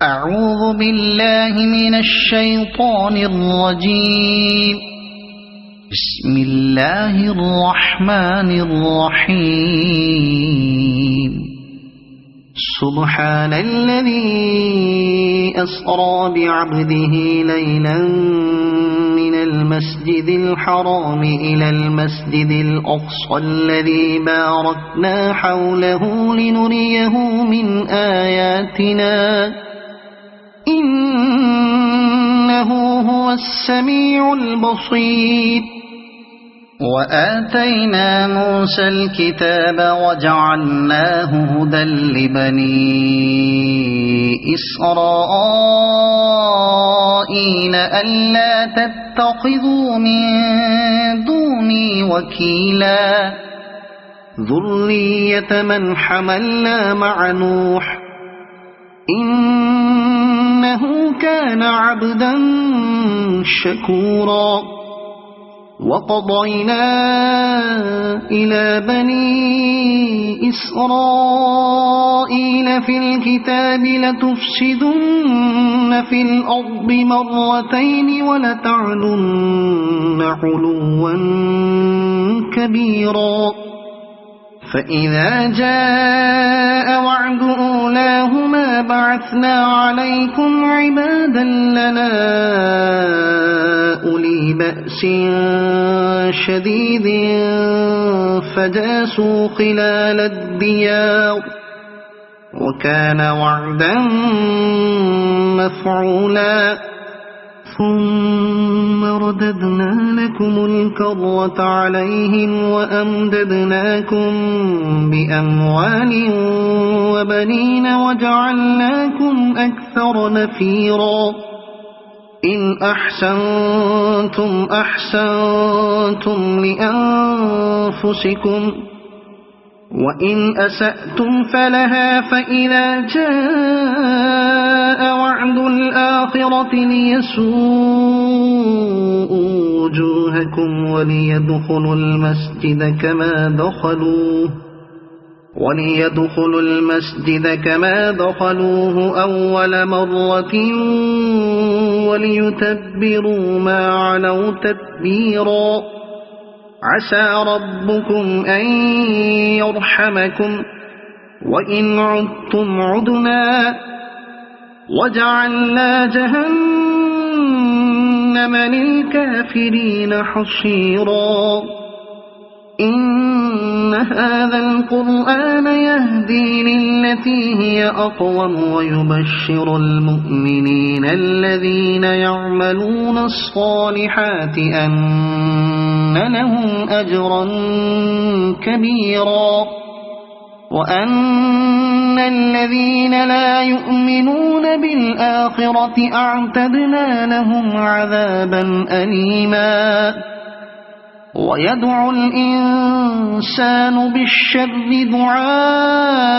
أعوذ بالله من الشيطان الرجيم. بسم الله الرحمن الرحيم. سبحان الذي أسرى بعبده ليلا من المسجد الحرام إلى المسجد الأقصى الذي باركنا حوله لنريه من آياتنا إنه هو السميع البصير. وآتينا موسى الكتاب وجعلناه هدى لبني إسرائيل ألا تتخذوا من دوني وكيلا ذرية من حملنا مع نوح إنه كان عبدا شكورا. وقضينا إلى بني إسرائيل في الكتاب لتفسدن في الأرض مرتين ولتعلن علوا كبيرا. فإذا جاء وعد أولاهما بعثنا عليكم عبادا لنا أولي بأس شديد فجاسوا خلال الديار وكان وعدا مفعولا. ثم رددنا لكم الكرة عليهم وأمددناكم بأموال وبنين وجعلناكم أكثر نفيرا. إن أحسنتم أحسنتم لأنفسكم وإن أسأتم فلها. فإذا جاء وعد الآخرة ليسوءوا وجوهكم وليدخلوا المسجد كما دخلوه أول مرة وليتبروا ما علوا تتبيرا. عسى ربكم أن يرحمكم وإن عدتم عدنا وجعلنا جهنم للكافرين حصيرا. إن هذا القرآن يهدي للتي هي أقوم ويبشر المؤمنين الذين يعملون الصالحات أن لهم أجرا كبيرا وأن الذين لا يؤمنون بالآخرة أعتدنا لهم عذابا أليما. ويدعو الإنسان بالشر دعاءه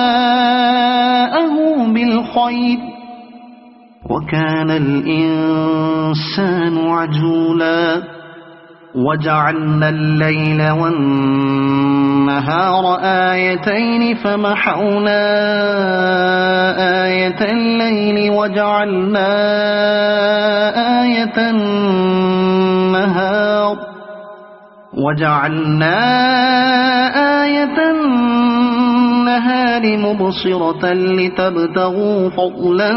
بالخير وكان الإنسان عجولا. وجعلنا الليل والنهار آيتين فمحونا آية الليل وجعلنا آية النهار مبصرة لتبتغوا فضلا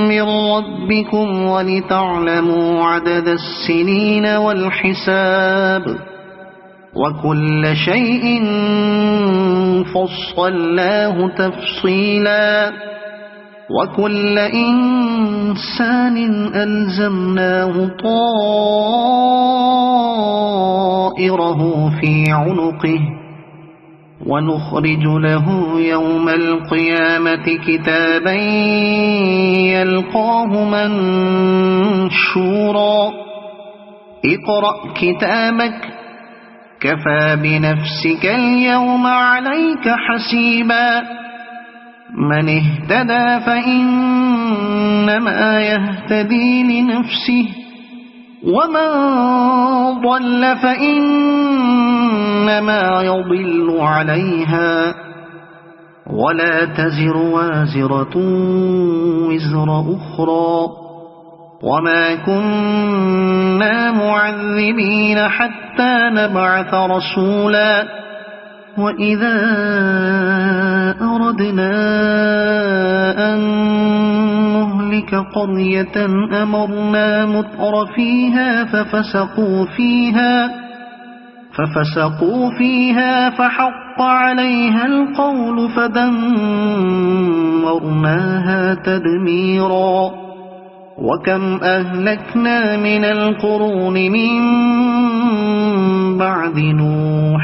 من ربكم ولتعلموا عدد السنين والحساب وكل شيء فصلناه تفصيلا. وكل إنسان ألزمناه طائره في عنقه ونخرج له يوم القيامة كتابا يلقاه منشورا. اقرأ كتابك كفى بنفسك اليوم عليك حسيبا. من اهتدى فإنما يهتدي لنفسه ومن ضل فإنما يضل عليها ولا تزر وازرة وزر أخرى وما كنا معذبين حتى نبعث رسولا وإذا أردنا أن نهلك قرية أمرنا متر فيها ففسقوا فيها فحق عليها القول فدمرناها تدميرا وكم أهلكنا من القرون من بعد نوح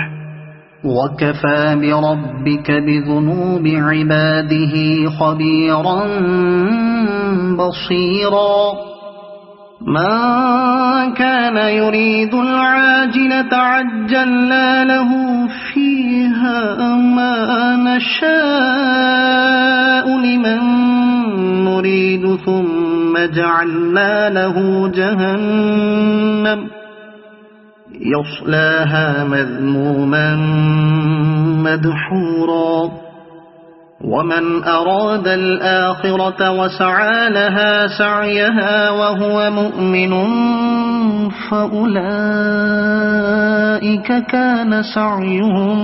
وكفى بربك بذنوب عباده خبيرا بصيرا من كان يريد العاجلة عجلنا له فيها ما نشاء لمن نريد ثم جعلنا له جهنم يصلاها مذموما مدحورا ومن أراد الآخرة وسعى لها سعيها وهو مؤمن فأولئك كان سعيهم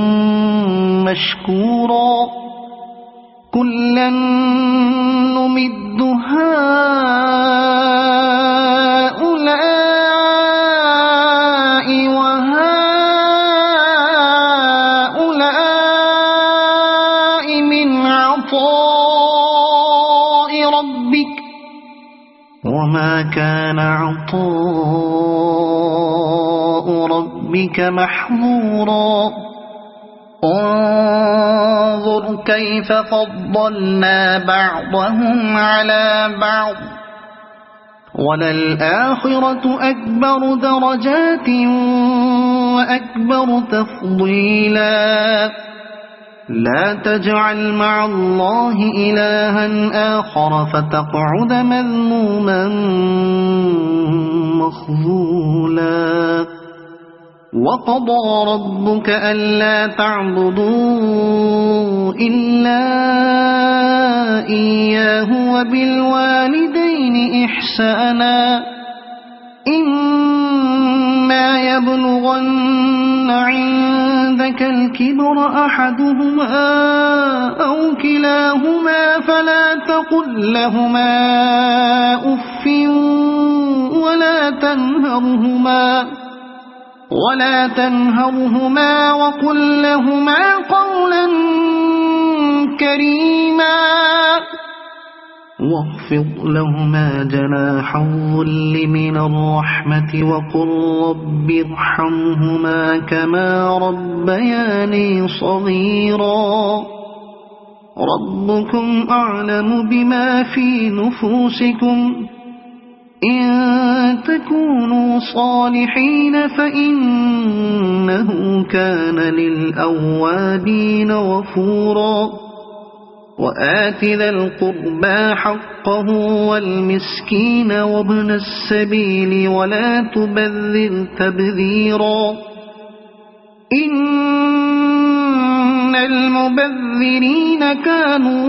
مشكورا كلا نمد هؤلاء وهؤلاء من عطاء ربك وما كان عطاء ربك محظورا انظر كيف فضلنا بعضهم على بعض وللآخرة أكبر درجات وأكبر تفضيلا لا تجعل مع الله إلها آخر فتقعد مذموما مخذولا وقضى ربك ألا تعبدوا إلا إياه وبالوالدين إحسانا إما يبلغن عندك الكبر أحدهما أو كلاهما فلا تقل لهما أف ولا تنهرهما وقل لهما قولا كريما واخفض لهما جناح الذل من الرحمة وقل رب ارحمهما كما ربياني صغيرا ربكم أعلم بما في نفوسكم إن تكونوا صالحين فإنه كان للأوابين غفورا وآت ذا القربى حقه والمسكين وابن السبيل ولا تبذر تبذيرا إن المبذرين كانوا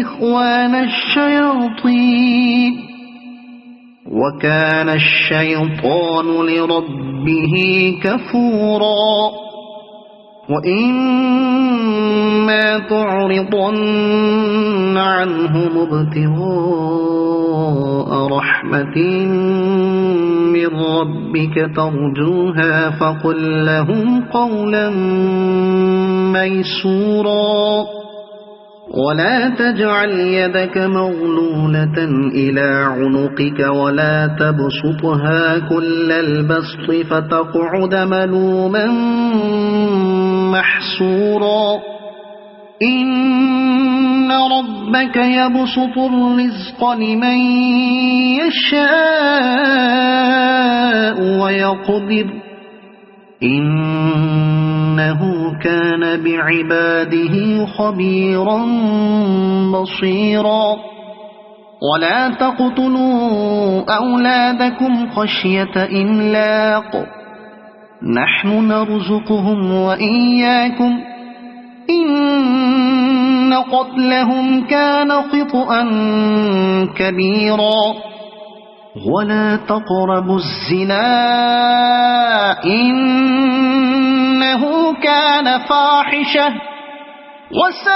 إخوان الشياطين وكان الشيطان لربه كفورا وإما تعرضن عنهم ابتغاء رحمة من ربك ترجوها فقل لهم قولا ميسورا ولا تجعل يدك مغلولة إلى عنقك ولا تبسطها كل البسط فتقعد ملوما محسورا إن ربك يبسط الرزق لمن يشاء ويقدر إنه كان بعباده خبيرا بصيرا ولا تقتلوا أولادكم خشية إملاق نحن نرزقهم وإياكم إن إن قتلهم كان خطأ كبيرا ولا تقربوا الزنا إنه كان فاحشة وساء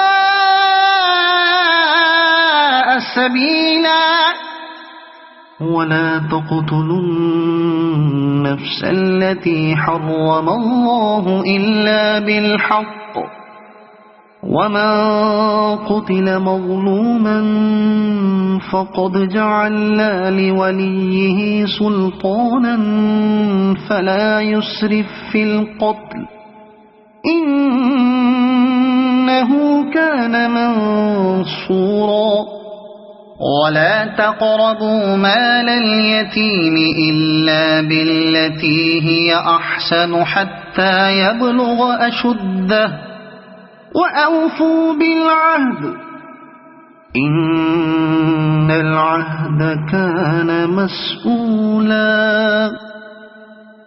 سبيلا ولا تقتلوا النفس التي حرم الله إلا بالحق ومن قتل مظلوما فقد جعلنا لوليه سلطانا فلا يسرف في القتل إنه كان منصورا ولا تقربوا مال اليتيم إلا بالتي هي أحسن حتى يبلغ أشده وأوفوا بالعهد إن العهد كان مسؤولا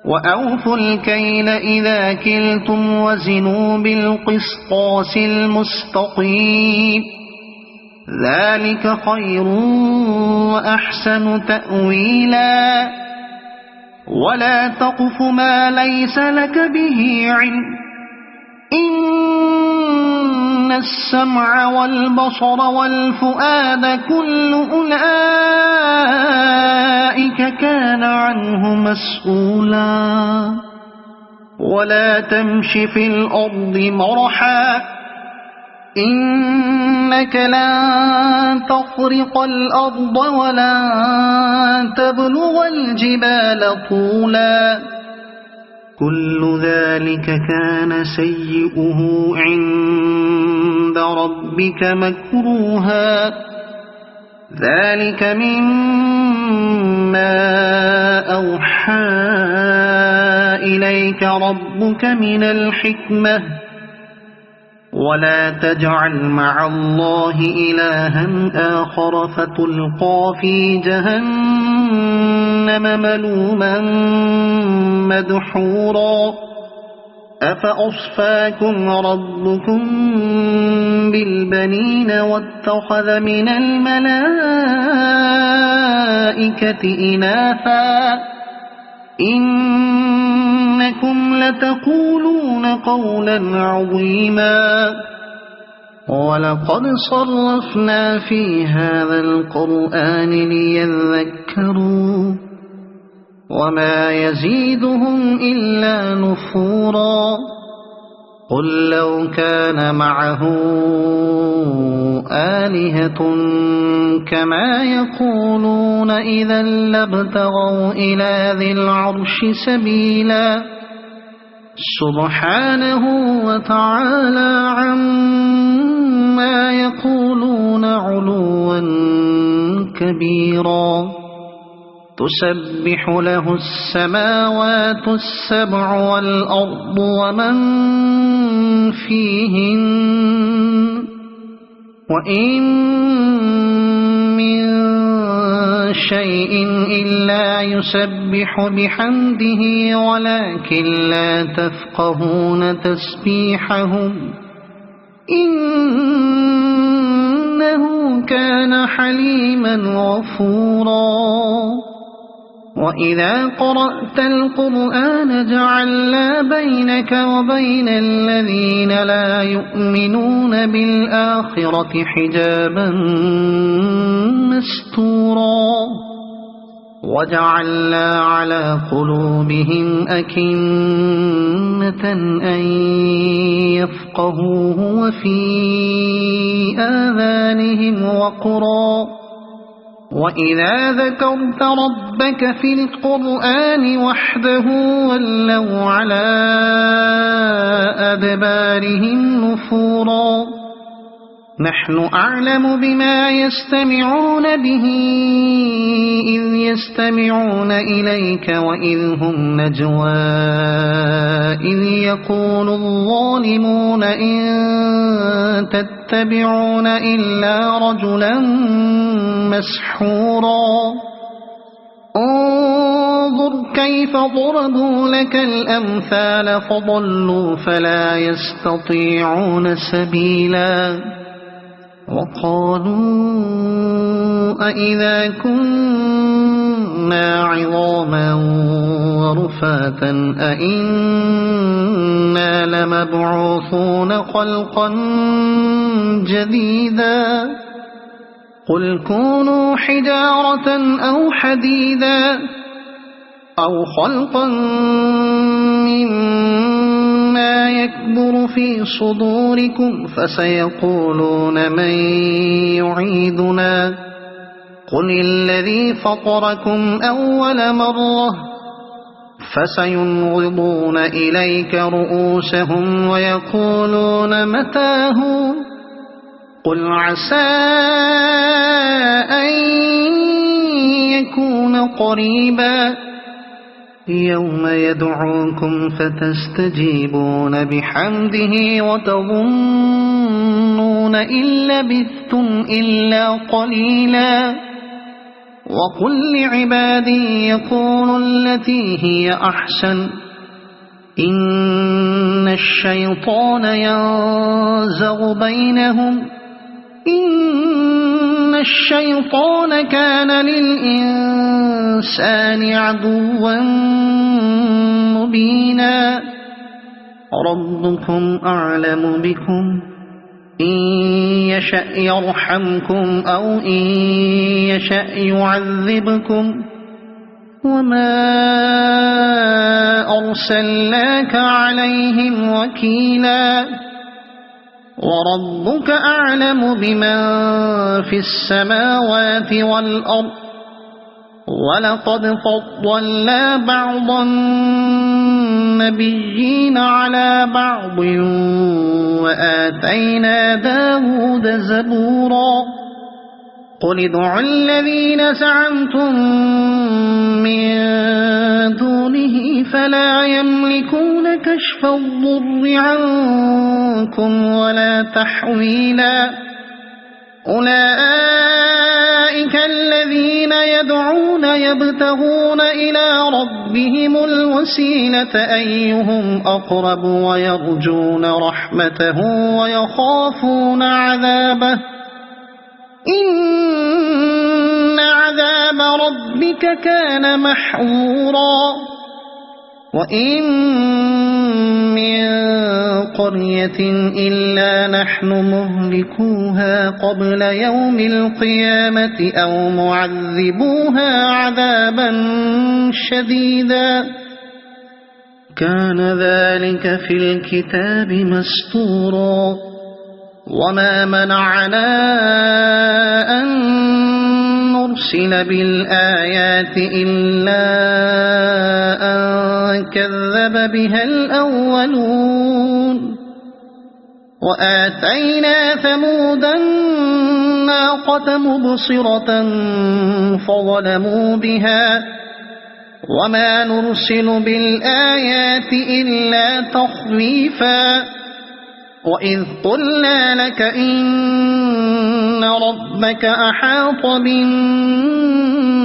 وأوفوا الكيل إذا كلتم وزنوا بالقسطاس المستقيم ذلك خير وأحسن تأويلا ولا تقف ما ليس لك به علم إن السمع والبصر والفؤاد كل أولئك كان عنه مسؤولا ولا تمش في الأرض مرحا إنك لن تخرق الأرض ولن تبلغ الجبال طولا كل ذلك كان سيئه عند ربك مكروها ذلك مما أوحى إليك ربك من الحكمة ولا تجعل مع الله إلها آخر فتلقى في جهنم ملوما مدحورا أفأصفاكم ربكم بالبنين واتخذ من الملائكة إناثا إنكم لتقولون قولا عظيما ولقد صرفنا في هذا القرآن ليذكروا وما يزيدهم إلا نفورا قل لو كان معه آلهة كما يقولون إذا لابتغوا إلى ذي العرش سبيلا سبحانه وتعالى عما يقولون علوا كبيرا تسبح له السماوات السبع والأرض ومن فيهن وإن من شيء إلا يسبح بحمده ولكن لا تفقهون تسبيحهم إنه كان حليما غفورا وإذا قرأت القرآن جعلنا بينك وبين الذين لا يؤمنون بالآخرة حجابا مستورا وجعلنا على قلوبهم أكنة أن يفقهوه وفي آذانهم وقرا وإذا ذكرت ربك في القرآن وحده ولوا على أدبارهم نفورا نحن أعلم بما يستمعون به إذ يستمعون إليك وإذ هم نجوى إذ يقول الظالمون إن تتبعون إلا رجلا مسحورا انظر كيف ضربوا لك الأمثال فضلوا فلا يستطيعون سبيلا وقالوا أإذا كنا عظاما ورفاتا أإنا لمبعوثون خلقا جديدا قل كونوا حجارة أو حديدا أو خلقا مما يكبر في صدوركم فسيقولون من يعيدنا قل الذي فطركم أول مرة فسينغضون إليك رؤوسهم ويقولون متى هو قل عسى أن يكون قريبا يوم يدعوكم فتستجيبون بحمده وتظنون إن لبثتم إلا قليلا وقل لعبادي يقولوا التي هي أحسن إن الشيطان ينزغ بينهم إن الشيطان كان للإنسان عدوا مبينا ربكم أعلم بكم إن يشأ يرحمكم أو إن يشأ يعذبكم وما أرسلناك عليهم وكيلا وربك أعلم بمن في السماوات والأرض ولقد فضلنا بعض النبيين على بعض وآتينا داود زبورا قل ادعوا الذين زعمتم من دونه فلا يملكون كشف الضر عنكم ولا تحويلا أولئك الذين يدعون يبتغون إلى ربهم الوسيلة أيهم أقرب ويرجون رحمته ويخافون عذابه إن عذاب ربك كان محظورا وإن من قرية إلا نحن مهلكوها قبل يوم القيامة أو معذبوها عذابا شديدا كان ذلك في الكتاب مسطورا وما منعنا أن نرسل بالآيات إلا أن كذب بها الأولون وآتينا ثمود الناقة مبصرة فظلموا بها وما نرسل بالآيات إلا تخويفا وإذ قلنا لك إن ربك أحاط بالناس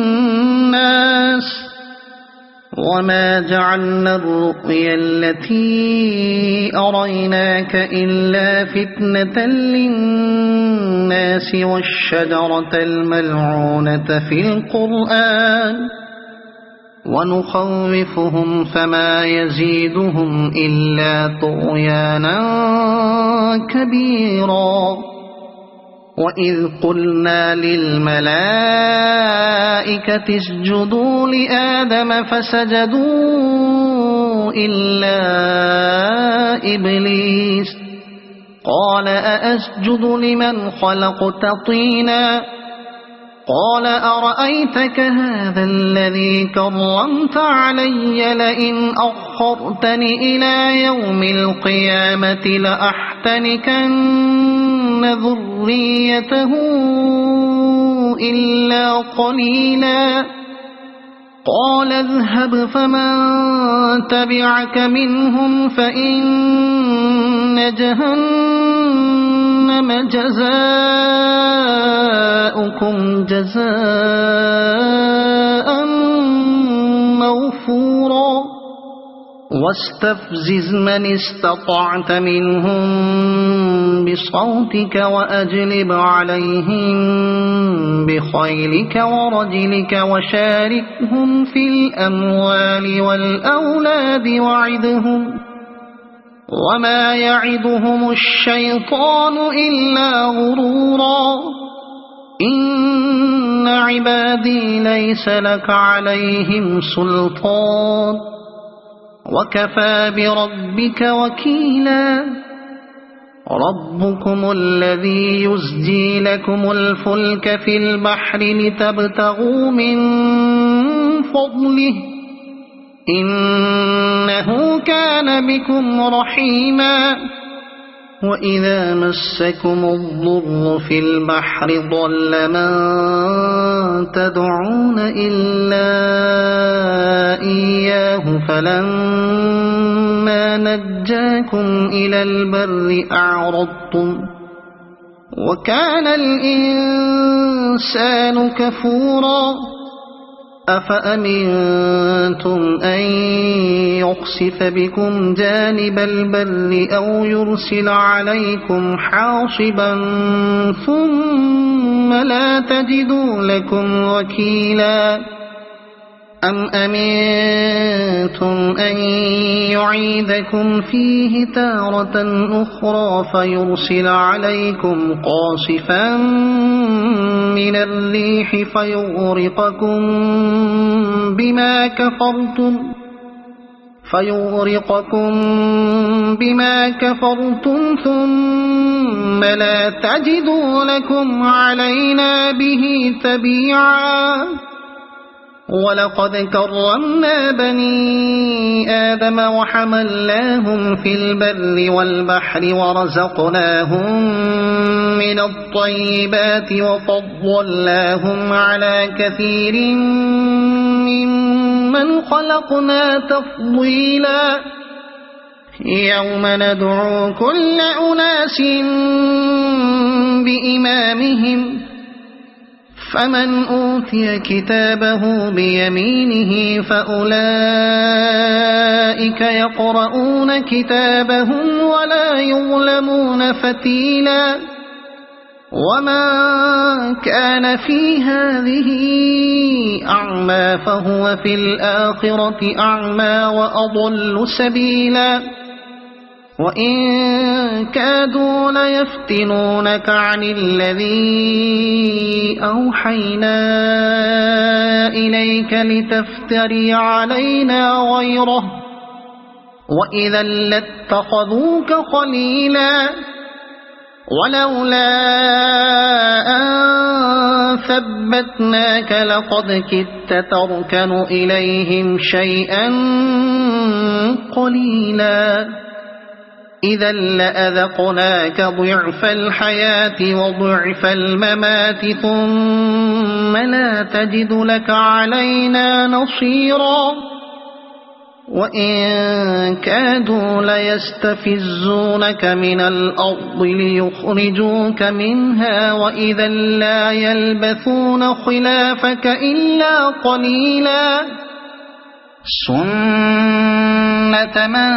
وما جعلنا الرؤيا التي أريناك إلا فتنة للناس والشجرة الملعونة في القرآن ونخوفهم فما يزيدهم إلا طغيانا كبيرا وإذ قلنا للملائكة اسجدوا لآدم فسجدوا إلا إبليس قال أأسجد لمن خلقت طينا قال أرأيتك هذا الذي كرمت علي لئن أخرتني إلى يوم القيامة لأحتنكن ذريته إلا قليلا قال اذهب فمن تبعك منهم فإن جهنم جزاؤكم جزاء موفورا واستفزز من استطعت منهم بصوتك وأجلب عليهم بخيلك ورجلك وشاركهم في الأموال والأولاد وعدهم وما يعدهم الشيطان إلا غرورا إن عبادي ليس لك عليهم سلطان وكفى بربك وكيلا ربكم الذي يزجي لكم الفلك في البحر لتبتغوا من فضله إنه كان بكم رحيما وإذا مسكم الضر في البحر ضل من تدعون إلا إياه فلما نجاكم إلى البر أعرضتم وكان الإنسان كفورا أفأمنتم أن يخسف بكم جانب البر أو يرسل عليكم حاصبا ثم لا تجدوا لكم وكيلا أم أمنتم أن يعيدكم فيه تارة أخرى فيرسل عليكم قاصفا من الريح فيغرقكم بما كفرتم ثم لا تجدوا لكم علينا به تبيعا ولقد كرمنا بني آدم وحملناهم في البر والبحر ورزقناهم من الطيبات وفضلناهم على كثير ممن خلقنا تفضيلا يوم ندعو كل أناس بإمامهم فمن أوتي كتابه بيمينه فأولئك يقرؤون كتابهم ولا يظلمون فتيلا وما كان في هذه أعمى فهو في الآخرة أعمى وأضل سبيلا وإن كادوا ليفتنونك عن الذي أوحينا إليك لتفتري علينا غيره وإذا لاتخذوك خليلا ولولا أن ثبتناك لقد كدت تركن إليهم شيئا قليلا إذا لأذقناك ضعف الحياة وضعف الممات ثم لا تجد لك علينا نصيرا وإن كادوا ليستفزونك من الأرض ليخرجوك منها وإذا لا يلبثون خلافك إلا قليلا سنة من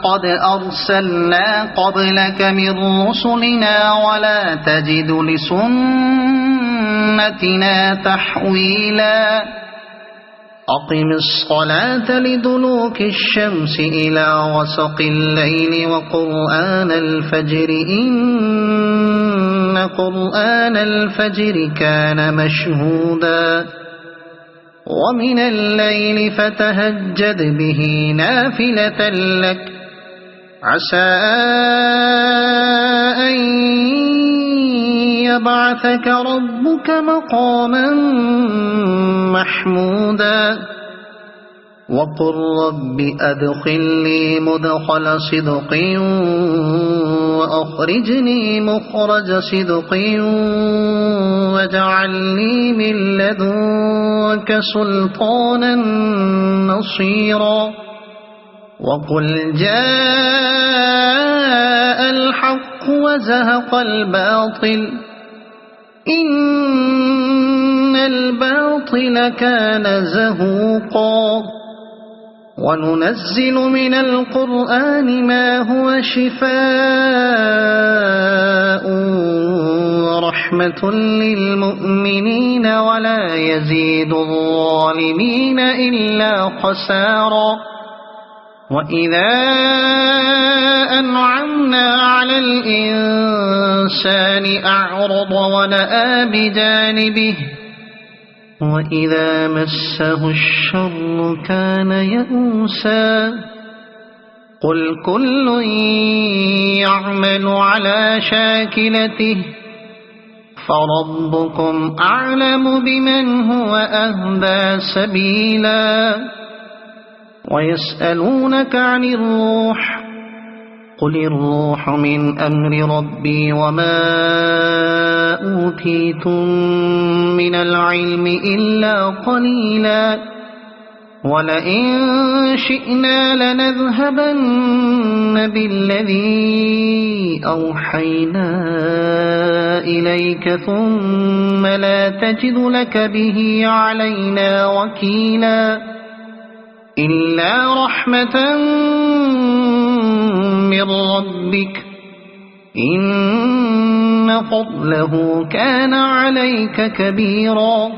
قد أرسلنا قبلك من رسلنا ولا تجد لسنتنا تحويلا أقم الصلاة لدلوك الشمس إلى غسق الليل وقرآن الفجر إن قرآن الفجر كان مشهودا ومن الليل فتهجد به نافلة لك عسى أن يبعثك ربك مقاما محمودا وقل رب أدخلني مدخل صدق وأخرجني مخرج صدق واجعلني من لدنك سلطانا نصيرا وقل جاء الحق وزهق الباطل إن الباطل كان زهوقا وننزل من القرآن ما هو شفاء ورحمة للمؤمنين ولا يزيد الظالمين إلا خسارا وإذا أنعمنا على الإنسان أعرض ونأى بجانبه وإذا مسه الشر كان يئوسا قل كل يعمل على شاكلته فربكم أعلم بمن هو أهدى سبيلا ويسألونك عن الروح قل الروح من أمر ربي وما أوتيتم من العلم إلا قليلا ولئن شئنا لنذهبن بالذي أوحينا إليك ثم لا تجد لك به علينا وكيلا إلا رحمة من ربك إن فضله كان عليك كبيرا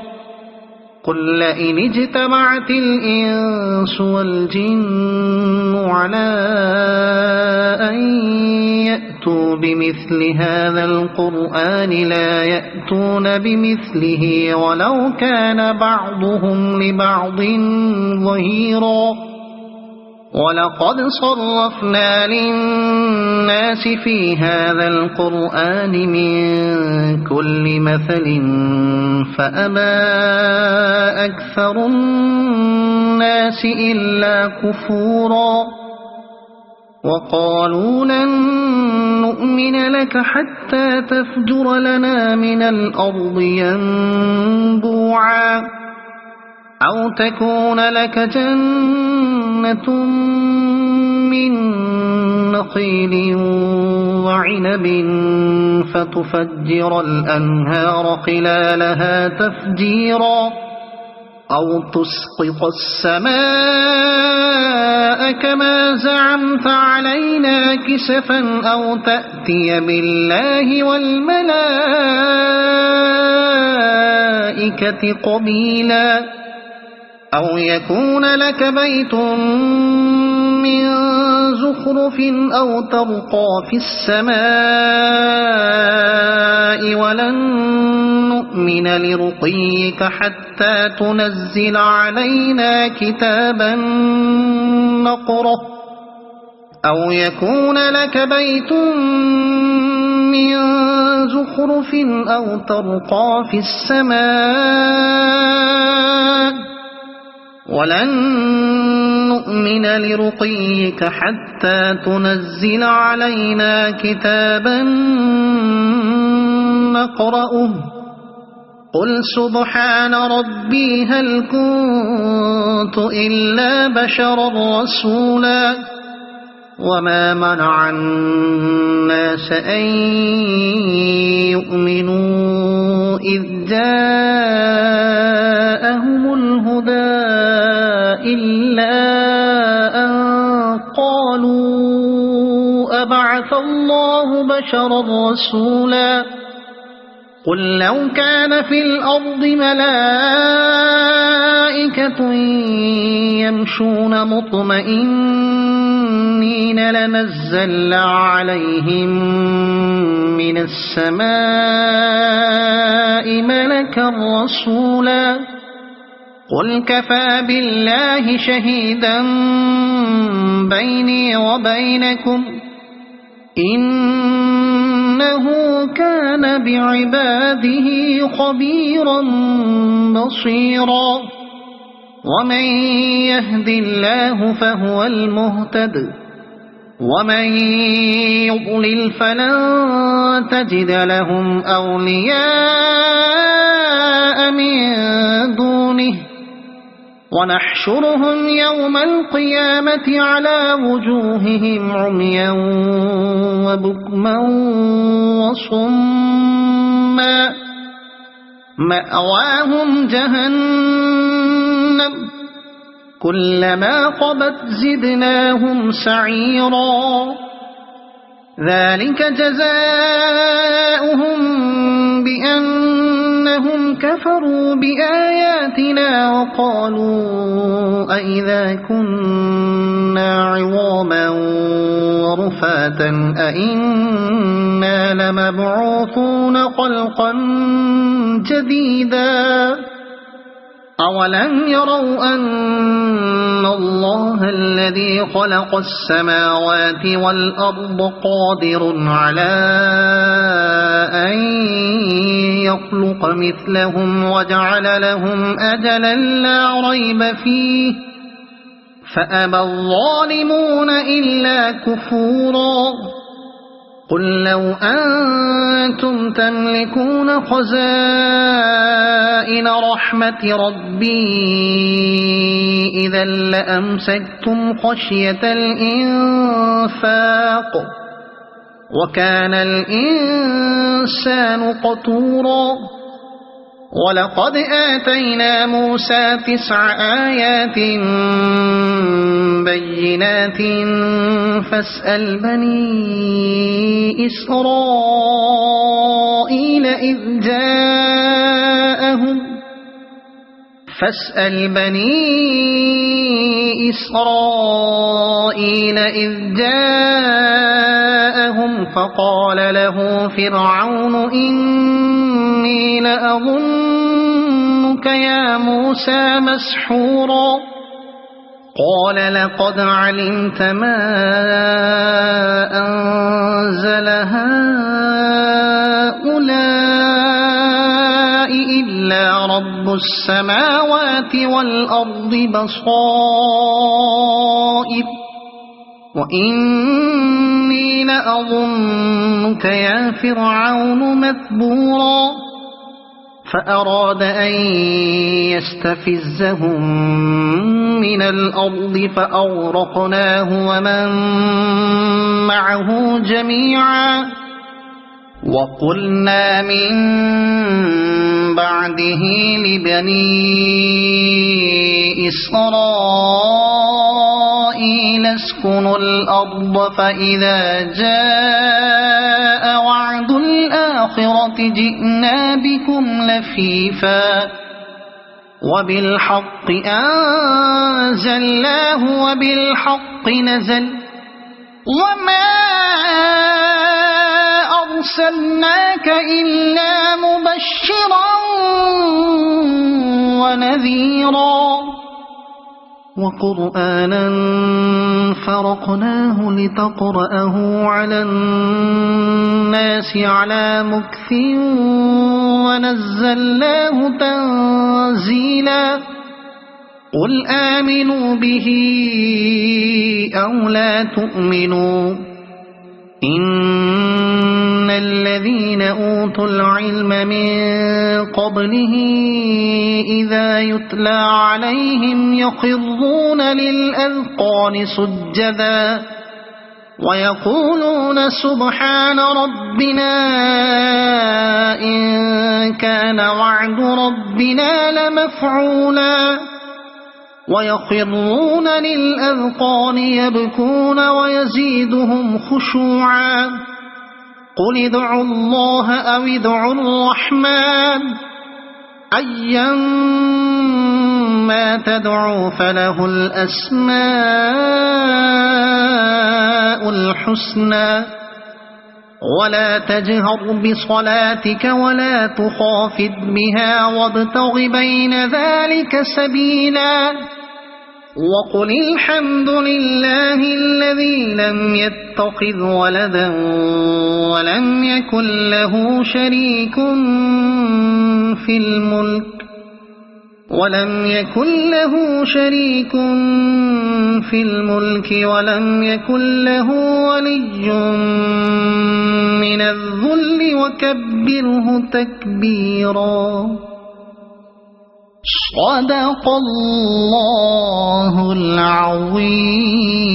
قل لئن اجتمعت الإنس والجن على أن يأتوا بمثل هذا القرآن لا يأتون بمثله ولو كان بعضهم لبعض ظهيرا ولقد صرفنا للناس في هذا القرآن من كل مثل فأبى أكثر الناس إلا كفورا وقالوا لن نؤمن لك حتى تفجر لنا من الأرض ينبوعا أو تكون لك جنة من نخيل وعنب فتفجر الأنهار خلالها تفجيرا أو تسقط السماء كما زعمت علينا كسفا أو تأتي بالله والملائكة قبيلا أو يكون لك بيت من زخرف أو ترقى في السماء ولن نؤمن لرقيك حتى تنزل علينا كتابا نقرأه أو يكون لك بيت من زخرف أو ترقى في السماء ولن نؤمن لرقيك حتى تنزل علينا كتابا نقرأه قل سبحان ربي هل كنت إلا بشرا رسولا وما منع الناس أن يؤمنوا إذ جاءهم الهدى إلا أن قالوا أبعث الله بشرا رسولا قل لو كان في الأرض ملائكة يمشون مطمئنين لنزلنا عليهم من السماء ملكا رسولا قل كفى بالله شهيدا بيني وبينكم إنه كان بعباده خبيرا بصيرا ومن يهد الله فهو المهتد ومن يضلل فلن تجد لهم أولياء من دونه ونحشرهم يوم القيامة على وجوههم عميا وبكما وصما مأواهم جهنم كلما خبت زدناهم سعيرا ذلك جزاؤهم بأنهم كفروا بآياتنا وقالوا أئذا كنا عظاما ورفاتا أئنا لمبعوثون خلقا جديدا أولم يروا أن الله الذي خلق السماوات والأرض قادر على أن يخلق مثلهم وجعل لهم أجلا لا ريب فيه فأبى الظالمون إلا كفورا قل لو أنتم تملكون خزائن رحمة ربي إذا لأمسكتم خشية الإنفاق وكان الإنسان قتورا ولقد آتينا موسى 9 آيات بينات فاسأل بني إسرائيل إذ جاءهم فقال له فرعون إني لأظنك يا موسى مسحورا قال لقد علمت ما أنزل هؤلاء إلا رب السماوات والأرض بصائر وإني لأظنك يا فرعون مثبورا فأراد أن يستفزهم من الأرض فأغرقناه ومن معه جميعا وقلنا من بعده لبني إسرائيل اسكنوا الأرض فإذا جاء وعد الآخرة جئنا بكم لفيفا وبالحق أنزلناه وبالحق نزل وما أرسلناك إلا مبشرا ونذيرا وقرآنا فرقناه لتقرأه على الناس على مكث ونزلناه تنزيلا قل آمنوا به أو لا تؤمنوا إن الذين أوتوا العلم من قبله إذا يتلى عليهم يخرون للأذقان سجدا ويقولون سبحان ربنا إن كان وعد ربنا لمفعولا ويخرون للأذقان يبكون ويزيدهم خشوعا قل ادعوا الله أو ادعوا الرحمن أيما تدعوا فله الأسماء الحسنى ولا تجهر بصلاتك ولا تخافت بها وابتغ بين ذلك سبيلا وقل الحمد لله الذي لم يتخذ ولدا ولم يكن له شريك في الملك ولم يكن له ولي من الذل وكبره تكبيرا صدق الله العظيم.